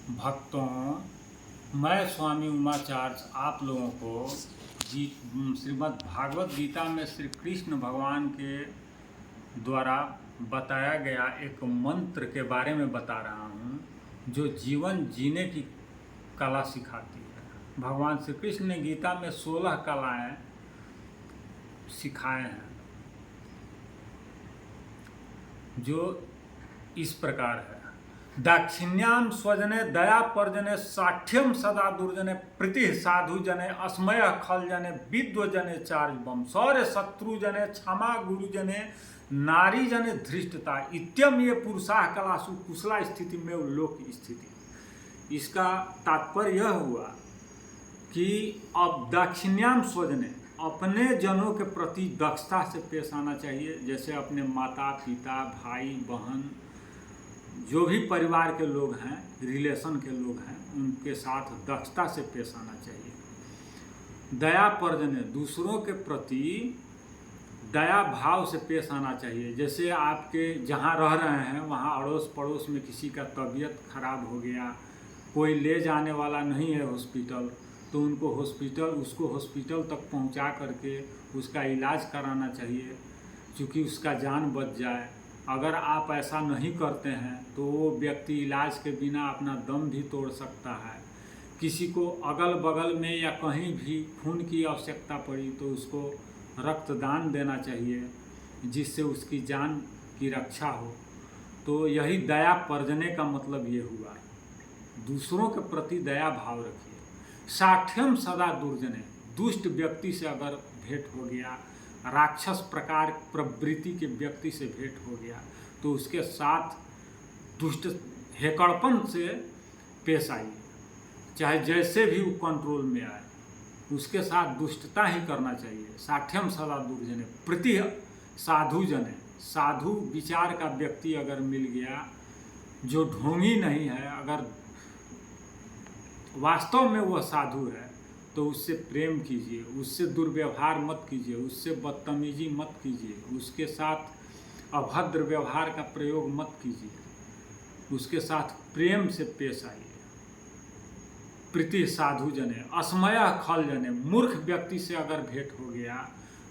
भक्तों, मैं स्वामी उमाचार्य आप लोगों को श्रीमद् भागवत गीता में श्री कृष्ण भगवान के द्वारा बताया गया एक मंत्र के बारे में बता रहा हूँ जो जीवन जीने की कला सिखाती है। भगवान श्री कृष्ण ने गीता में 16 कलाएं सिखाए हैं जो इस प्रकार है। दाक्षिण्याम स्वजने दया परजने साठ्यम सदा दुर्जने प्रीति साधु जने अस्मय खल जने विद्व जने चार्जबम सौर्य शत्रु जने क्षमा गुरु जने नारी जने धृष्टता इत्यम ये पुरुषाह कलासु कुशला स्थिति में उल्लोक स्थिति। इसका तात्पर्य यह हुआ कि अब दाक्षिण्याम स्वजने अपने जनों के प्रति दक्षता से पेश आना चाहिए, जैसे अपने माता पिता भाई बहन जो भी परिवार के लोग हैं, रिलेशन के लोग हैं, उनके साथ दक्षता से पेश आना चाहिए। दया परजने दूसरों के प्रति दया भाव से पेश आना चाहिए। जैसे आपके जहाँ रह रहे हैं वहाँ अड़ोस पड़ोस में किसी का तबीयत खराब हो गया, कोई ले जाने वाला नहीं है हॉस्पिटल, तो उसको हॉस्पिटल तक पहुँचा करके उसका इलाज कराना चाहिए, क्योंकि उसका जान बच जाए। अगर आप ऐसा नहीं करते हैं तो वो व्यक्ति इलाज के बिना अपना दम भी तोड़ सकता है। किसी को अगल बगल में या कहीं भी खून की आवश्यकता पड़ी तो उसको रक्तदान देना चाहिए, जिससे उसकी जान की रक्षा हो। तो यही दया परजने का मतलब ये हुआ, दूसरों के प्रति दया भाव रखिए। साठ्यम सदा दुर्जने दुष्ट व्यक्ति से अगर भेंट हो गया, राक्षस प्रकार प्रवृत्ति के व्यक्ति से भेंट हो गया, तो उसके साथ दुष्ट हेकड़पन से पेश आइए। चाहे जैसे भी वो कंट्रोल में आए, उसके साथ दुष्टता ही करना चाहिए। साठ्यम सदा दुर्जने प्रति साधु जने साधु विचार का व्यक्ति अगर मिल गया जो ढोंगी नहीं है, अगर वास्तव में वह साधु है तो उससे प्रेम कीजिए, उससे दुर्व्यवहार मत कीजिए, उससे बदतमीजी मत कीजिए, उसके साथ अभद्र व्यवहार का प्रयोग मत कीजिए, उसके साथ प्रेम से पेश आइए। प्रीति साधु जने अस्मय खल जने मूर्ख व्यक्ति से अगर भेंट हो गया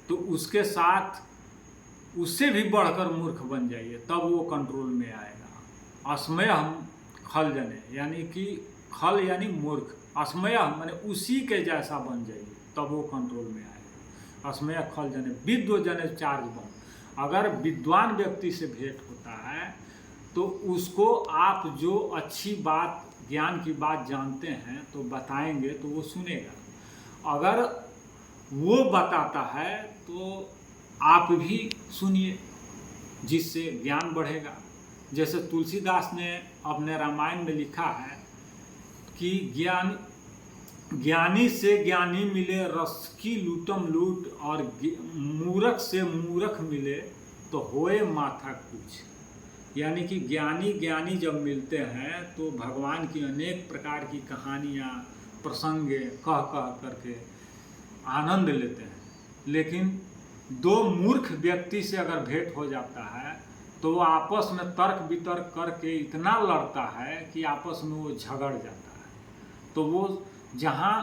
तो उसके साथ उससे भी बढ़कर मूर्ख बन जाइए, तब वो कंट्रोल में आएगा। अस्मय खल जने यानी कि खल यानी मूर्ख, अस्मय माने उसी के जैसा बन जाइए, तब वो कंट्रोल में आएगा। अस्मय खल जने विद्व जने चार्जबम अगर विद्वान व्यक्ति से भेंट होता है तो उसको आप जो अच्छी बात ज्ञान की बात जानते हैं तो बताएंगे तो वो सुनेगा। अगर वो बताता है तो आप भी सुनिए, जिससे ज्ञान बढ़ेगा। जैसे तुलसीदास ने अपने रामायण में लिखा है कि ज्ञानी से ज्ञानी मिले रस की लूटम लूट, और मूर्ख से मूर्ख मिले तो होए माथा कुछ। यानी कि ज्ञानी जब मिलते हैं तो भगवान की अनेक प्रकार की कहानियाँ प्रसंगे कह करके आनंद लेते हैं। लेकिन दो मूर्ख व्यक्ति से अगर भेंट हो जाता है तो वो आपस में तर्क वितर्क करके इतना लड़ता है कि आपस में वो झगड़ जाता है। तो वो जहाँ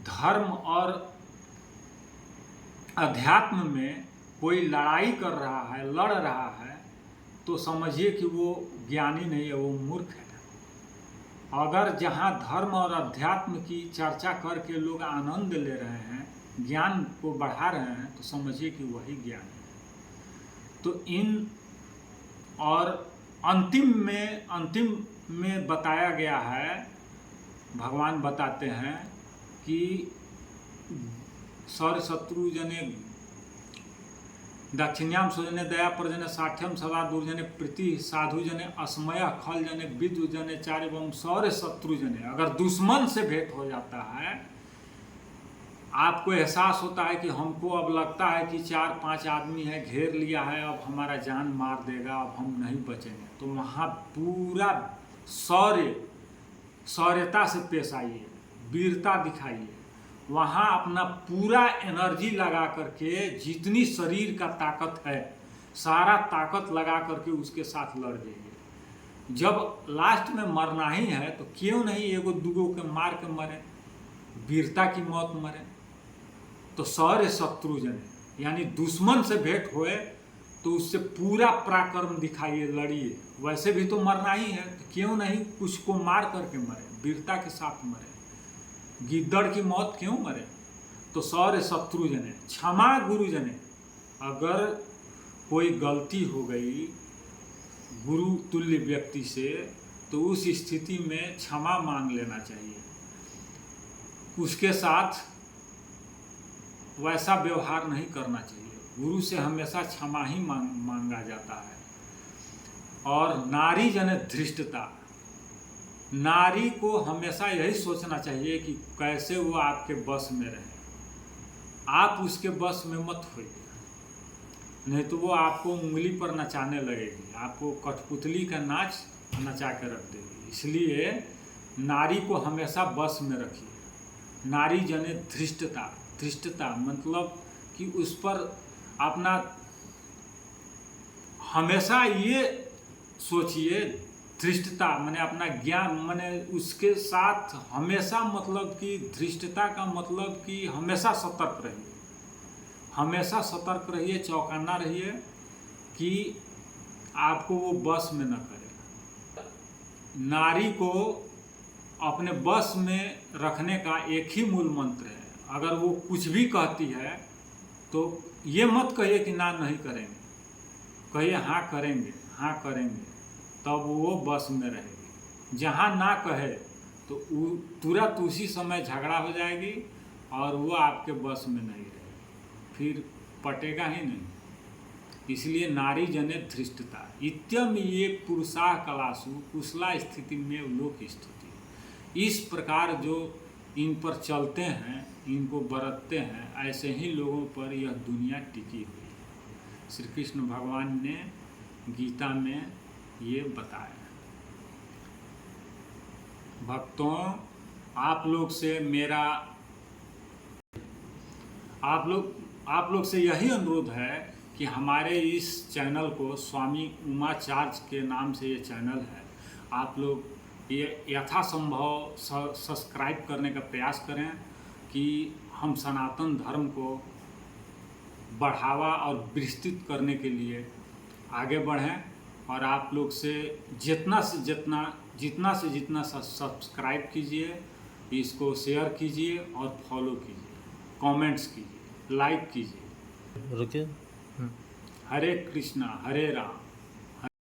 धर्म और अध्यात्म में कोई लड़ाई कर रहा है, लड़ रहा है, तो समझिए कि वो ज्ञानी नहीं है, वो मूर्ख है। अगर जहाँ धर्म और अध्यात्म की चर्चा करके लोग आनंद ले रहे हैं, ज्ञान को बढ़ा रहे हैं, तो समझिए कि वही ज्ञानी है। तो इन और अंतिम में बताया गया है, भगवान बताते हैं कि सौर्य शत्रु जने दाक्षिण्याम स्वजने दया परजने साठ्यम सदा दुर्जने प्रीति साधु जने अस्मय खल जने विद्व जने चार्यबम सौर्य शत्रु जने अगर दुश्मन से भेंट हो जाता है, आपको एहसास होता है कि हमको अब लगता है कि 4-5 आदमी है, घेर लिया है, अब हमारा जान मार देगा, अब हम नहीं बचेंगे, तो वहाँ पूरा शौर्यता से पेश आइए, वीरता दिखाइए। वहाँ अपना पूरा एनर्जी लगा करके जितनी शरीर का ताकत है सारा ताकत लगा करके उसके साथ लड़ जाइए। जब लास्ट में मरना ही है तो क्यों नहीं एगो दूगो के मार के मरे, वीरता की मौत मरे। तो सौर्य शत्रु जने यानी दुश्मन से भेंट होए तो उससे पूरा पराक्रम दिखाइए, लड़िए। वैसे भी तो मरना ही है तो क्यों नहीं कुछ को मार करके मरे, वीरता के साथ मरे, गिद्दड़ की मौत क्यों मरे। तो सौर्य शत्रु जने क्षमा गुरु जने। अगर कोई गलती हो गई गुरु तुल्य व्यक्ति से तो उस स्थिति में क्षमा मांग लेना चाहिए, उसके साथ वैसा व्यवहार नहीं करना चाहिए। गुरु से हमेशा क्षमा ही मांगा जाता है। और नारी जन धृष्टता, नारी को हमेशा यही सोचना चाहिए कि कैसे वो आपके बस में रहे, आप उसके बस में मत होइए, नहीं तो वो आपको उंगली पर नचाने लगेगी, आपको कठपुतली का नाच नचा के रख देगी। इसलिए नारी को हमेशा बस में रखिए। नारी जने धृष्टता, धृष्टता मतलब कि उस पर अपना हमेशा ये सोचिए, धृष्टता माने अपना ज्ञान, माने उसके साथ हमेशा, मतलब कि धृष्टता का मतलब कि हमेशा सतर्क रहिए, हमेशा सतर्क रहिए, चौकन्ना रहिए कि आपको वो बस में न करे। नारी को अपने बस में रखने का एक ही मूल मंत्र है। अगर वो कुछ भी कहती है तो ये मत कहिए कि ना नहीं करेंगे, कहिए हाँ करेंगे, हाँ करेंगे, तब वो बस में रहेगी। जहाँ ना कहे तो तुरंत उसी समय झगड़ा हो जाएगी और वो आपके बस में नहीं रहेगी, फिर पटेगा ही नहीं। इसलिए नारी जने धृष्टता इत्यम ये पुरुषा कलासु कुशला स्थिति में लोक स्थिति। इस प्रकार जो इन पर चलते हैं, इनको बरतते हैं, ऐसे ही लोगों पर यह दुनिया टिकी हुई है। श्री कृष्ण भगवान ने गीता में ये बताया। भक्तों, आप लोग से मेरा आप लोग से यही अनुरोध है कि हमारे इस चैनल को, स्वामी उमाचार्य के नाम से ये चैनल है, आप लोग ये यथासंभव सब्सक्राइब करने का प्रयास करें कि हम सनातन धर्म को बढ़ावा और विस्तृत करने के लिए आगे बढ़ें। और आप लोग से जितना से जितना सब्सक्राइब कीजिए, इसको शेयर कीजिए और फॉलो कीजिए, कमेंट्स कीजिए, लाइक कीजिए। रुकिए। हरे कृष्णा हरे राम